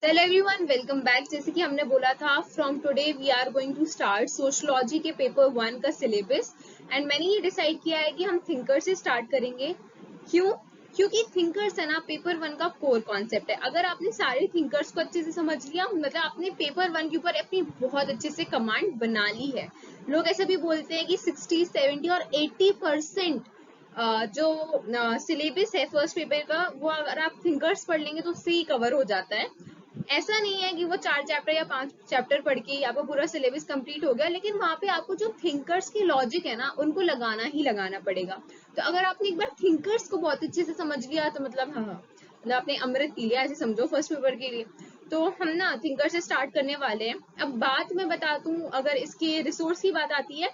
Hello everyone, welcome back. जैसे कि हमने बोला था, from today we are going to start sociology के पेपर 1 का सिलेबस। एंड मैंने ये डिसाइड किया है कि हम थिंकर से स्टार्ट करेंगे। क्यों? क्योंकि थिंकर्स है ना, पेपर 1 का कोर कॉन्सेप्ट है। अगर आपने सारे थिंकर्स को अच्छे से समझ लिया, मतलब आपने पेपर 1 के ऊपर अपनी बहुत अच्छे से कमांड बना ली है। लोग ऐसे भी बोलते हैं कि 60, 70 और 80% जो सिलेबस है फर्स्ट पेपर का, वो अगर आप थिंकर्स पढ़ लेंगे तो उससे ही कवर हो जाता है। ऐसा नहीं है कि वो 4 चैप्टर या 5 चैप्टर पढ़ के आपका पूरा सिलेबस कंप्लीट हो गया, लेकिन वहां पे आपको जो थिंकर्स की लॉजिक है ना, उनको लगाना ही लगाना पड़ेगा। तो अगर आपने एक बार थिंकर्स को बहुत अच्छे से समझ लिया तो मतलब हाँ, मतलब आपने अमृत पी लिया ऐसे समझो फर्स्ट पेपर के लिए। तो हम ना थिंकर से स्टार्ट करने वाले हैं। अब बात मैं बता दूं, अगर इसके रिसोर्स की बात आती है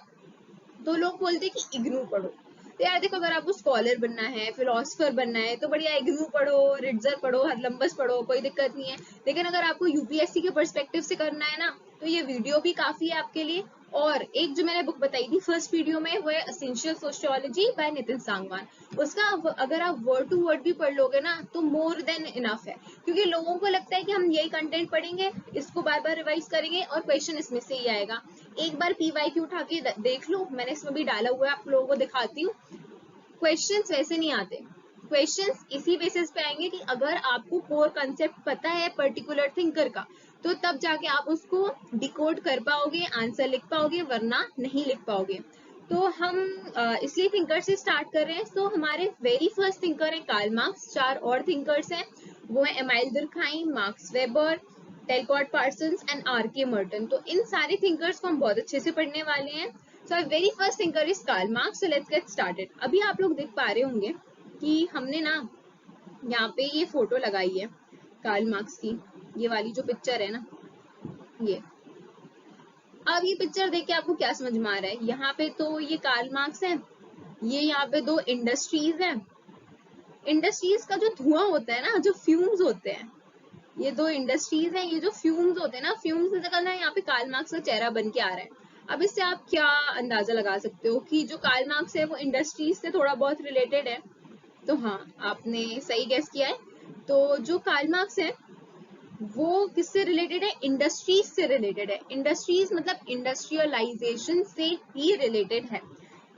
तो लोग बोलते हैं कि इग्नू पढ़ो। तो यार देखो, अगर आपको स्कॉलर बनना है, फिलोसफर बनना है, तो बढ़िया इग्नू पढ़ो, रिट्जर पढ़ो, हरलंबस पढ़ो, कोई दिक्कत नहीं है। लेकिन अगर आपको यूपीएससी के पर्सपेक्टिव से करना है ना, तो ये वीडियो भी काफी है आपके लिए। और एक जो मैंने बुक बताई थी फर्स्ट वीडियो में, वो है essential sociology by Nitin Sangwan. उसका अगर आप वर्ड टू वर्ड भी पढ़ लोगे ना, तो मोर देन इनफ है। क्योंकि लोगों को लगता है कि हम यही कंटेंट पढ़ेंगे, इसको बार बार रिवाइज करेंगे और क्वेश्चन इसमें से ही आएगा। एक बार पीवाईक्यू उठा के देख लो, मैंने इसमें भी डाला हुआ है, आप लोगों को दिखाती हूँ। क्वेश्चंस वैसे नहीं आते। क्वेश्चंस इसी बेसिस पे आएंगे कि अगर आपको कोर कंसेप्ट पता है पर्टिकुलर थिंकर का, तो तब जाके आप उसको डिकोड कर पाओगे, आंसर लिख पाओगे, वरना नहीं लिख पाओगे। तो हम इसलिए थिंकर से स्टार्ट कर रहे हैं। तो हमारे वेरी फर्स्ट थिंकर है कार्ल मार्क्स। 4 और थिंकर्स हैं, वो है Emile Durkheim, Marx Weber, Talcott Parsons and R K Merton. तो इन सारे थिंकर्स को हम बहुत अच्छे से पढ़ने वाले हैं। So very first thinker is Karl Marx. So let's get started. अभी आप लोग देख पा रहे होंगे कि हमने ना यहाँ पे ये फोटो लगाई है कार्ल मार्क्स की, ये वाली जो पिक्चर है ना, ये। अब ये पिक्चर देख के आपको क्या समझ में आ रहा है? यहाँ पे तो ये कार्ल मार्क्स है, ये यहाँ पे दो इंडस्ट्रीज है। इंडस्ट्रीज का जो धुआं होता है ना, जो फ्यूम्स होते हैं, ये दो इंडस्ट्रीज हैं, ये जो फ्यूम्स होते हैं ना, फ्यूम्स से निकलना है, यहाँ पे कार्ल मार्क्स का चेहरा बन के आ रहा है। अब इससे आप क्या अंदाजा लगा सकते हो कि जो कार्ल मार्क्स है वो इंडस्ट्रीज से थोड़ा बहुत रिलेटेड है। तो हाँ, आपने सही गेस किया है। तो जो कार्ल मार्क्स है वो किससे रिलेटेड है? इंडस्ट्रीज से रिलेटेड है। इंडस्ट्रीज मतलब इंडस्ट्रियलाइजेशन से ही रिलेटेड है।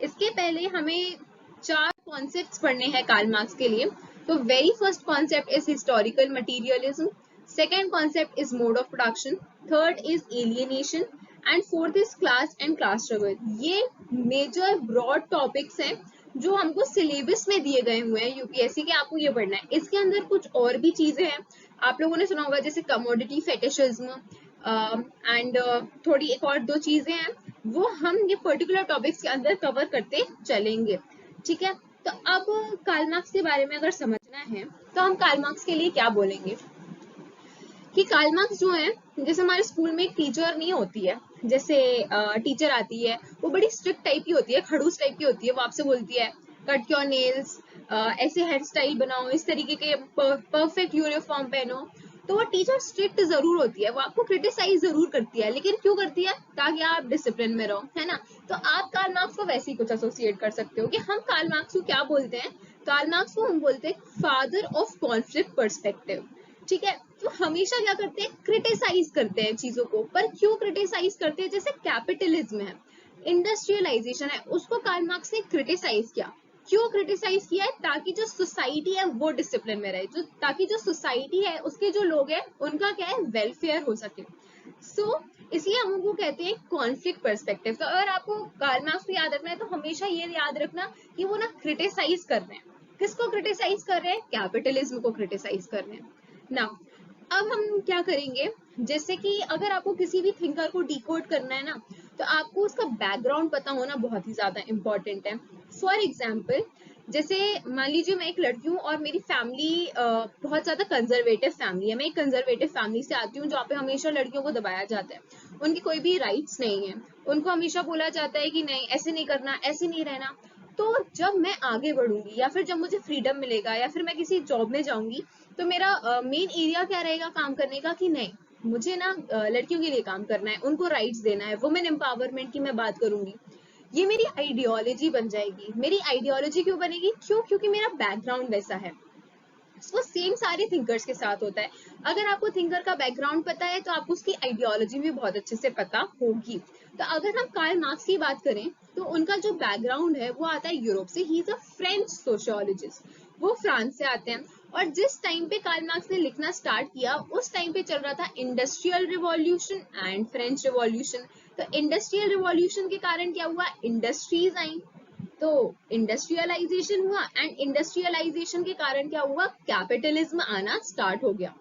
इसके पहले हमें 4 कॉन्सेप्ट्स पढ़ने हैं कार्ल मार्क्स के लिए। तो very first concept is historical materialism, second concept is mode of production, third is alienation and fourth is class and class struggle. ये मेजर ब्रॉड टॉपिक्स हैं जो हमको सिलेबस में दिए गए हुए हैं यूपीएससी के, आपको ये पढ़ना है। इसके अंदर कुछ और भी चीजें हैं, आप लोगों ने सुना होगा, जैसे कमोडिटी फेटिशिज्म एंड थोड़ी एक और दो चीजें हैं, वो हम ये पर्टिकुलर टॉपिक्स के अंदर कवर करते चलेंगे। ठीक है? तो अब कार्ल मार्क्स के बारे में अगर समझना है तो हम कार्ल मार्क्स के लिए क्या बोलेंगे कि कार्ल मार्क्स जो है, जैसे हमारे स्कूल में एक टीचर नहीं होती है, जैसे टीचर आती है, वो बड़ी स्ट्रिक्ट टाइप की होती है, खड़ूस टाइप की होती है। वो आपसे बोलती है कट योर नेल्स, ऐसे हेयर स्टाइल बनाओ, इस तरीके के परफेक्ट यूनिफॉर्म पहनो। तो वो टीचर स्ट्रिक्ट जरूर होती है, वो आपको क्रिटिसाइज जरूर करती है, लेकिन क्यों करती है? ताकि आप डिसिप्लिन में रहो, है ना? तो आप कार्ल मार्क्स को वैसे ही कुछ एसोसिएट कर सकते हो कि हम कार्ल मार्क्स को क्या बोलते हैं। कार्ल मार्क्स को हम बोलते हैं फादर ऑफ कॉन्फ्लिक्ट पर्सपेक्टिव। ठीक है? तो हमेशा क्या करते हैं? क्रिटिसाइज करते हैं चीजों को। पर क्यों क्रिटिसाइज करते हैं? जैसे कैपिटलिज्म है, इंडस्ट्रियलाइजेशन है, उसको कार्ल मार्क्स ने क्रिटिसाइज किया। क्यों क्रिटिसाइज किया है? ताकि जो सोसाइटी है वो डिसिप्लिन में रहे, जो ताकि जो सोसाइटी है उसके जो लोग हैं उनका क्या है, वेलफेयर हो सके। इसलिए हम उनको कहते हैं कॉन्फ्लिक्ट पर्सपेक्टिव। तो अगर आपको कार्ल मार्क्स को याद रखना है तो हमेशा ये याद रखना कि वो ना क्रिटिसाइज कर रहे हैं। किसको क्रिटिसाइज कर रहे हैं? कैपिटलिज्म को क्रिटिसाइज कर रहे हैं ना। अब हम क्या करेंगे, जैसे कि अगर आपको किसी भी थिंकर को डिकोड करना है ना, तो आपको उसका बैकग्राउंड पता होना बहुत ही ज्यादा इंपॉर्टेंट है। फॉर एग्जाम्पल, जैसे मान लीजिए मैं एक लड़की हूँ और मेरी फैमिली बहुत ज्यादा कंजर्वेटिव फैमिली है। मैं एक कंजर्वेटिव फैमिली से आती हूँ जहाँ पे हमेशा लड़कियों को दबाया जाता है, उनकी कोई भी राइट्स नहीं है, उनको हमेशा बोला जाता है कि नहीं, ऐसे नहीं करना, ऐसे नहीं रहना। तो जब मैं आगे बढ़ूंगी या फिर जब मुझे फ्रीडम मिलेगा या फिर मैं किसी जॉब में जाऊंगी, तो मेरा मेन एरिया क्या रहेगा काम करने का, कि नहीं, मुझे ना लड़कियों के लिए काम करना है, उनको राइट्स देना है, वुमेन एम्पावरमेंट की मैं बात करूंगी। ये मेरी आइडियोलॉजी बन जाएगी। मेरी आइडियोलॉजी क्यों बनेगी? क्यों? क्योंकि मेरा बैकग्राउंड वैसा है। वो सेम सारे थिंकर्स के साथ होता है। अगर आपको थिंकर का बैकग्राउंड पता है तो आपको उसकी आइडियोलॉजी भी बहुत अच्छे से पता होगी। तो अगर हम कार्ल मार्क्स की बात करें तो उनका जो बैकग्राउंड है वो आता है यूरोप से। He is a French sociologist, वो फ्रांस से आते हैं। और जिस टाइम पे कार्ल मार्क्स ने लिखना स्टार्ट किया उस टाइम पे चल रहा था industrial revolution and French revolution. तो इंडस्ट्रियल रिवॉल्यूशन के कारण क्या हुआ, इंडस्ट्रीज आई, तो इंडस्ट्रियलाइजेशन हुआ, एंड इंडस्ट्रियलाइजेशन के कारण क्या हुआ, कैपिटलिज्म आना स्टार्ट हो गया।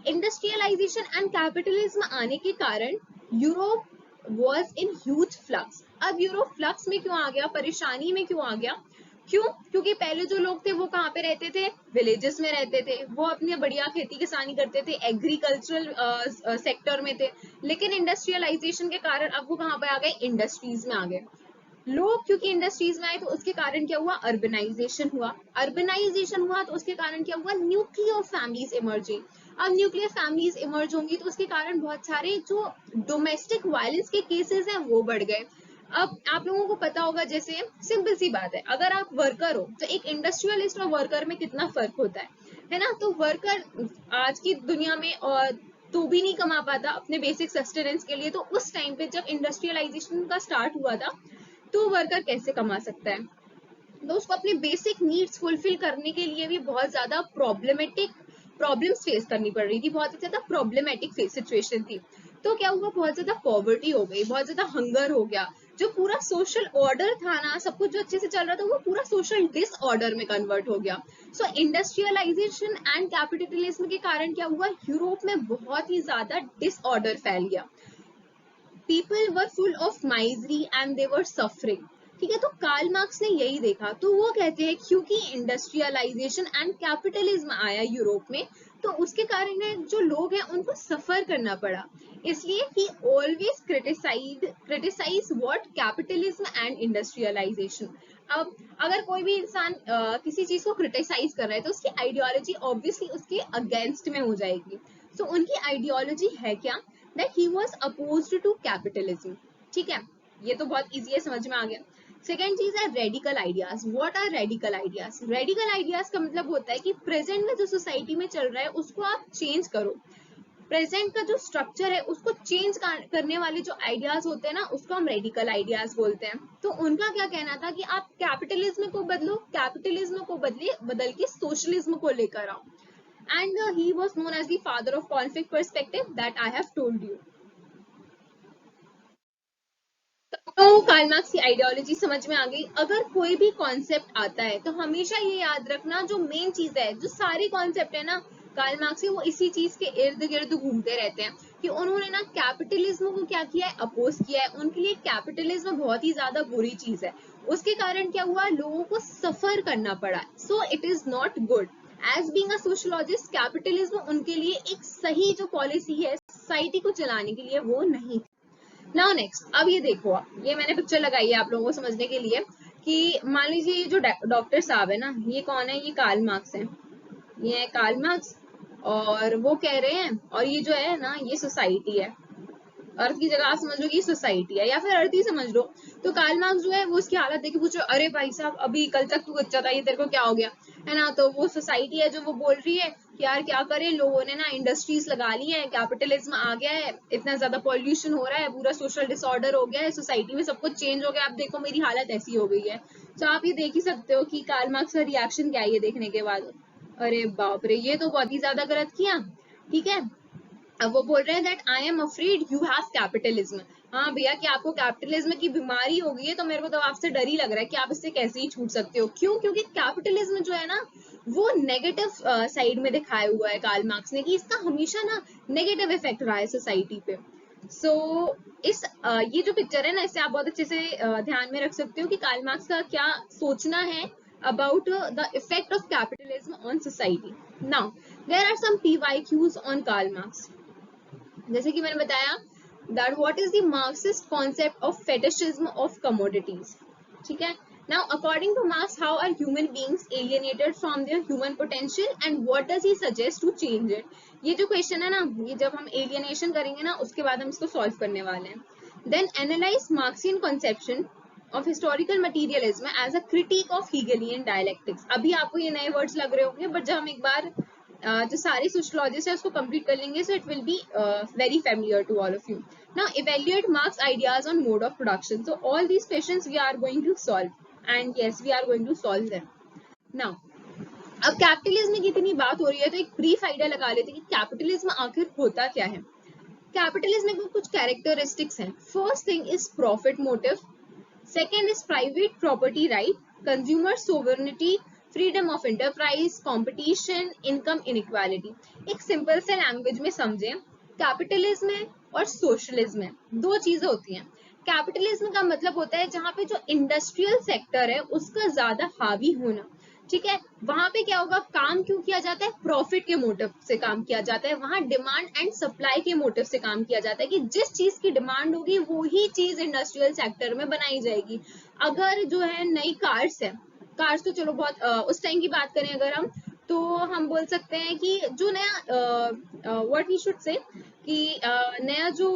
इंडस्ट्रियलाइजेशन एंड कैपिटलिज्म आने के कारण Europe was in huge flux. अब यूरोप फ्लक्स में क्यों आ गया, परेशानी में क्यों आ गया, क्यों, क्योंकि पहले जो लोग थे वो कहाँ पे रहते थे, विलेजेस में रहते थे, वो अपनी बढ़िया खेती किसानी करते थे, एग्रीकल्चरल सेक्टर में थे। लेकिन इंडस्ट्रियलाइजेशन के कारण अब वो कहाँ पे आ गए, इंडस्ट्रीज में आ गए लोग। क्योंकि इंडस्ट्रीज में आए तो उसके कारण क्या हुआ, अर्बनाइजेशन हुआ। अर्बनाइजेशन हुआ तो उसके कारण क्या हुआ, न्यूक्लियर फैमिलीज इमर्जिंग। अब न्यूक्लियर फैमिलीज इमर्ज होंगी तो उसके कारण बहुत सारे जो डोमेस्टिक वायलेंस के केसेस हैं वो बढ़ गए। अब आप लोगों को पता होगा, जैसे सिंपल सी बात है, अगर आप वर्कर हो तो एक इंडस्ट्रियलिस्ट और वर्कर में कितना फर्क होता है ना। तो वर्कर आज की दुनिया में और तो भी नहीं कमा पाता अपने बेसिक सस्टेनेंस के लिए। तो उस टाइम पे जब इंडस्ट्रियलाइजेशन का स्टार्ट हुआ था तो वर्कर कैसे कमा सकता है, तो उसको अपने बेसिक नीड्स फुलफिल करने के लिए भी बहुत ज्यादा प्रॉब्लम्स फेस करनी पड़ रही थी, बहुत ज्यादा प्रॉब्लमेटिक सिचुएशन थी। तो क्या हुआ, बहुत ज्यादा पॉवर्टी हो गई, बहुत ज्यादा हंगर हो गया। जो पूरा सोशल ऑर्डर था ना, सब कुछ जो अच्छे से चल रहा था वो पूरा सोशल डिसऑर्डर में कन्वर्ट हो गया। सो इंडस्ट्रियलाइजेशन एंड कैपिटलिज्म के कारण क्या हुआ, यूरोप में बहुत ही ज्यादा डिसऑर्डर फैल गया। People were full of misery and they were suffering. ठीक है, तो कार्ल मार्क्स ने यही देखा, तो वो कहते हैं क्योंकि इंडस्ट्रियलाइजेशन एंड कैपिटलिज्म आया यूरोप में तो उसके कारण जो लोग हैं उनको सफर करना पड़ा। इसलिए ही always criticise what capitalism and industrialisation. अब अगर कोई भी इंसान किसी चीज को क्रिटिसाइज कर रहा है तो उसकी आइडियोलॉजी ऑब्वियसली उसके अगेंस्ट में हो जाएगी। सो उनकी आइडियोलॉजी है क्या, that he was opposed to capitalism। ठीक है, ये तो बहुत इजी है, समझ में आ गया। सेकेंड चीज है radical ideas. What are radical ideas, radical ideas का मतलब होता है कि प्रेजेंट में जो सोसाइटी में चल रहा है उसको आप चेंज करो। प्रेजेंट का जो स्ट्रक्चर है उसको चेंज करने वाले जो आइडियाज होते हैं ना उसको हम रेडिकल आइडियाज बोलते हैं। तो उनका क्या कहना था कि आप कैपिटलिज्म को बदलो, कैपिटलिज्म को बदल के सोशलिज्म को लेकर आओ। And he was known as the father of conflict perspective that I have told you। तो कार्ल मार्क्स की आइडियोलॉजी समझ में आ गई। अगर कोई भी कॉन्सेप्ट आता है तो हमेशा ये याद रखना, जो मेन चीज है, जो सारे कॉन्सेप्ट है ना कार्ल मार्क्स के, वो इसी चीज के इर्द गिर्द घूमते रहते हैं कि उन्होंने ना कैपिटलिज्म को क्या किया है, अपोज किया है। उनके लिए कैपिटलिज्म बहुत ही ज्यादा बुरी चीज है। उसके कारण क्या हुआ, लोगों को सफर करना पड़ा। So it is not good. As being a sociologist, capitalism उनके लिए एक सही जो पॉलिसी है सोसाइटी को चलाने के लिए वो नहीं थी। नाउ नेक्स्ट, अब ये देखो, ये मैंने पिक्चर लगाई है आप लोगों को समझने के लिए कि मान लीजिए ये जो डॉक्टर साहब है ना, ये कौन है, ये कार्ल मार्क्स है, ये है कार्ल मार्क्स। और वो कह रहे हैं, और ये जो है ना ये सोसाइटी है, अर्थ की जगह आप समझ लो कि सोसाइटी है या फिर अर्थ ही समझ लो। तो कार्ल मार्क्स जो है वो उसकी हालत देख के पूछ रहे, अरे भाई साहब अभी कल तक तू अच्छा था, ये तेरे को क्या हो गया, है ना। तो वो सोसाइटी है जो वो बोल रही है कि यार क्या करें, लोगों ने ना इंडस्ट्रीज लगा ली है, कैपिटलिज्म आ गया है, इतना ज्यादा पॉल्यूशन हो रहा है, पूरा सोशल डिसऑर्डर हो गया है, सोसाइटी में सब कुछ चेंज हो गया, अब देखो मेरी हालत ऐसी हो गई है। तो आप ये देख ही सकते हो कि कार्ल मार्क्स का रिएक्शन क्या है ये देखने के बाद। अरे बाप रे, ये तो बहुत ही ज्यादा गलत किया। ठीक है, अब वो बोल रहे हैं that I am afraid you have capitalism. हाँ भैया, कि आपको कैपिटलिज्म की बीमारी हो गई है, तो मेरे को तो आपसे डर ही लग रहा है कि आप इससे कैसे ही छूट सकते हो। क्यों, क्योंकि कैपिटलिज्म जो है ना वो नेगेटिव साइड में दिखाया हुआ है कार्ल मार्क्स ने, कि इसका हमेशा ना नेगेटिव इफेक्ट रहा है सोसाइटी पे। इस ये जो पिक्चर है ना, इससे आप बहुत अच्छे से ध्यान में रख सकते हो कि कार्ल मार्क्स का क्या सोचना है about the effect of capitalism on society. Now, there are some PYQs on Karl Marx. जैसे कि मैंने बताया that what is the Marxist concept of fetishism of commodities। ठीक है, now according to Marx, how are human beings alienated from their human potential and what does he suggest to change it। ये जो question है ना, ये जब हम alienation करेंगे ना उसके बाद हम इसको सॉल्व करने वाले हैं। Then analyze Marxian conception of historical materialism as a critique of Hegelian dialectics. अभी आपको ये नए words लग रहे होंगे, but जब हम एक बार जो सारे sociologists है उसको complete कर लेंगे, so it will be very familiar to all of you. Now evaluate Marx's ideas on mode of production. So all these questions we are going to solve, and yes, we are going to solve them. Now अब capitalism की इतनी बात हो रही है तो एक brief idea लगा लेते हैं कि कैपिटलिज्म आखिर होता क्या है. कैपिटलिज्म में कुछ कैरेक्टरिस्टिक्स हैं. First thing is profit motive, second is private property right, consumer sovereignty, freedom of enterprise, competition, income inequality. एक सिंपल से लैंग्वेज में समझें, कैपिटलिज्म है और सोशलिज्म है, दो चीजें होती हैं. कैपिटलिज्म का मतलब होता है जहां पे जो इंडस्ट्रियल सेक्टर है उसका ज्यादा हावी होना. ठीक है, वहां पे क्या होगा, काम क्यों किया जाता है, प्रॉफिट के मोटिव से काम किया जाता है. वहां डिमांड एंड सप्लाई के मोटिव से काम किया जाता है कि जिस चीज की डिमांड होगी वो ही चीज इंडस्ट्रियल सेक्टर में बनाई जाएगी. अगर जो है नई कार्स है, कार्स तो चलो बहुत उस टाइम की बात करें अगर तो हम बोल सकते हैं कि जो नया व्हाट वी शुड से कि नया जो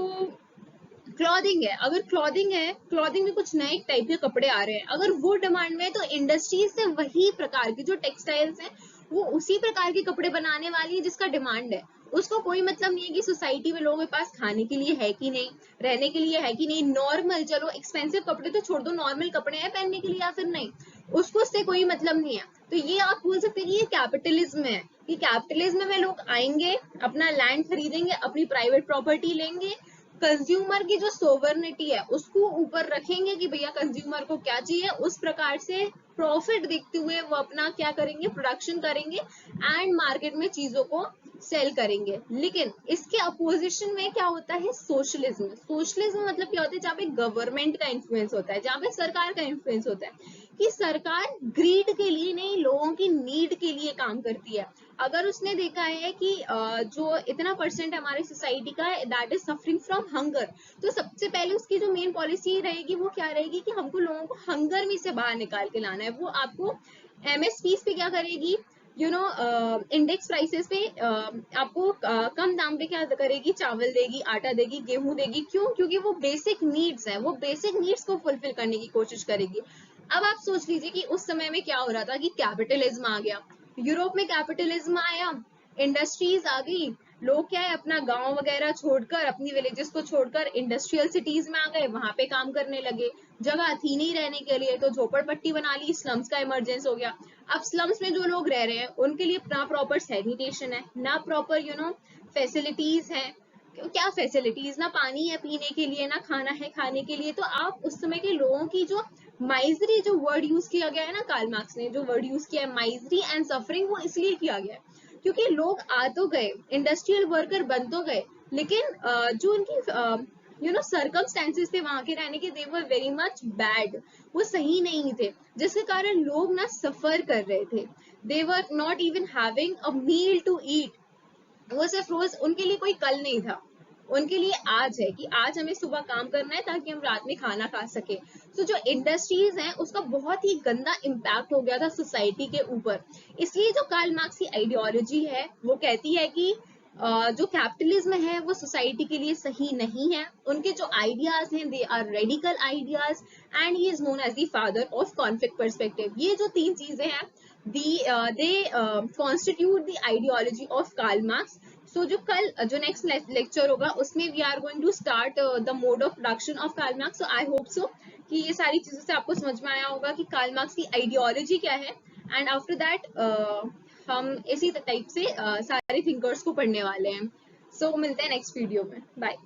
क्लॉथिंग है, अगर क्लॉथिंग है, क्लॉथिंग में कुछ नए टाइप के कपड़े आ रहे हैं, अगर वो डिमांड में है तो इंडस्ट्रीज से वही प्रकार की जो टेक्सटाइल्स हैं वो उसी प्रकार के कपड़े बनाने वाली है जिसका डिमांड है. उसको कोई मतलब नहीं है कि सोसाइटी में लोगों के पास खाने के लिए है कि नहीं, रहने के लिए है कि नहीं. नॉर्मल, चलो एक्सपेंसिव कपड़े तो छोड़ दो, नॉर्मल कपड़े हैं पहनने के लिए या फिर नहीं, उसको उससे कोई मतलब नहीं है. तो ये आप बोल सकते हैं कि ये कैपिटलिज्म है, कि कैपिटलिज्म में लोग आएंगे, अपना लैंड खरीदेंगे, अपनी प्राइवेट प्रॉपर्टी लेंगे, कंज्यूमर की जो सोवरेनिटी है उसको ऊपर रखेंगे कि भैया कंज्यूमर को क्या चाहिए, उस प्रकार से प्रॉफिट देखते हुए वो अपना क्या करेंगे, प्रोडक्शन करेंगे एंड मार्केट में चीजों को सेल करेंगे. लेकिन इसके अपोजिशन में क्या होता है, सोशलिज्म. सोशलिज्म मतलब क्या होता है, जहाँ पे गवर्नमेंट का इन्फ्लुएंस होता है, जहाँ पे सरकार का इन्फ्लुएंस होता है, कि सरकार ग्रीड के लिए नहीं, लोगों की नीड के लिए काम करती है. अगर उसने देखा है कि जो इतना परसेंट हमारी सोसाइटी का that is suffering from hunger, तो सबसे पहले उसकी जो मेन पॉलिसी रहेगी वो क्या रहेगी कि हमको लोगों को हंगर में से बाहर निकाल के लाना है. वो आपको एमएसपी पे क्या करेगी, इंडेक्स प्राइसेस पे आपको कम दाम पे क्या करेगी, चावल देगी, आटा देगी, गेहूं देगी. क्यों, क्योंकि वो बेसिक नीड्स है, वो बेसिक नीड्स को फुलफिल करने की कोशिश करेगी. अब आप सोच लीजिए कि उस समय में क्या हो रहा था कि कैपिटलिज्म आ गया, यूरोप में कैपिटलिज्म आया, इंडस्ट्रीज आ गई, लोग क्या है अपना गांव वगैरह छोड़कर, अपनी विलेजेस को छोड़कर इंडस्ट्रियल सिटीज में आ गए, वहां पे काम करने लगे. जगह थी नहीं रहने के लिए तो झोपड़पट्टी बना ली, स्लम्स का इमरजेंस हो गया. अब स्लम्स में जो लोग रह रहे हैं उनके लिए ना प्रॉपर सैनिटेशन है, ना प्रॉपर फैसिलिटीज है. क्या फैसिलिटीज, ना पानी है पीने के लिए, ना खाना है खाने के लिए. तो आप उस समय के लोगों की जो माइजरी, जो वर्ड यूज किया गया है ना, कार्ल मार्क्स ने जो वर्ड यूज किया है माइजरी एंड सफरिंग, वो इसलिए किया गया है क्योंकि लोग आ तो गए, इंडस्ट्रियल वर्कर बन तो गए, लेकिन जो उनकी सर्कमस्टेंसेस थे वहां के रहने के, दे वर वेरी मच बैड, वो सही नहीं थे, जिसके कारण लोग ना सफर कर रहे थे. They were not even having a meal to eat. वो सिर्फ रोज, उनके लिए कोई कल नहीं था, उनके लिए आज है कि आज हमें सुबह काम करना है ताकि हम रात में खाना खा सके. तो जो इंडस्ट्रीज हैं उसका बहुत ही गंदा इम्पैक्ट हो गया था सोसाइटी के ऊपर. इसलिए जो कार्ल मार्क्स की आइडियोलॉजी है वो कहती है कि जो कैपिटलिज्म है वो सोसाइटी के लिए सही नहीं है. उनके जो आइडियाज हैं they are radical ideas and he is known as the father of conflict perspective. ये जो तीन चीजें हैं they constitute the ideology of Karl Marx. So जो नेक्स्ट लेक्चर होगा उसमें we are going to start the mode of production of Karl Marx. So I hope so कि ये सारी चीजों से आपको समझ में आया होगा कि कार्ल मार्क्स की आइडियोलॉजी क्या है. एंड आफ्टर दैट हम इसी टाइप से सारे थिंकर्स को पढ़ने वाले हैं. सो मिलते हैं नेक्स्ट वीडियो में. बाय.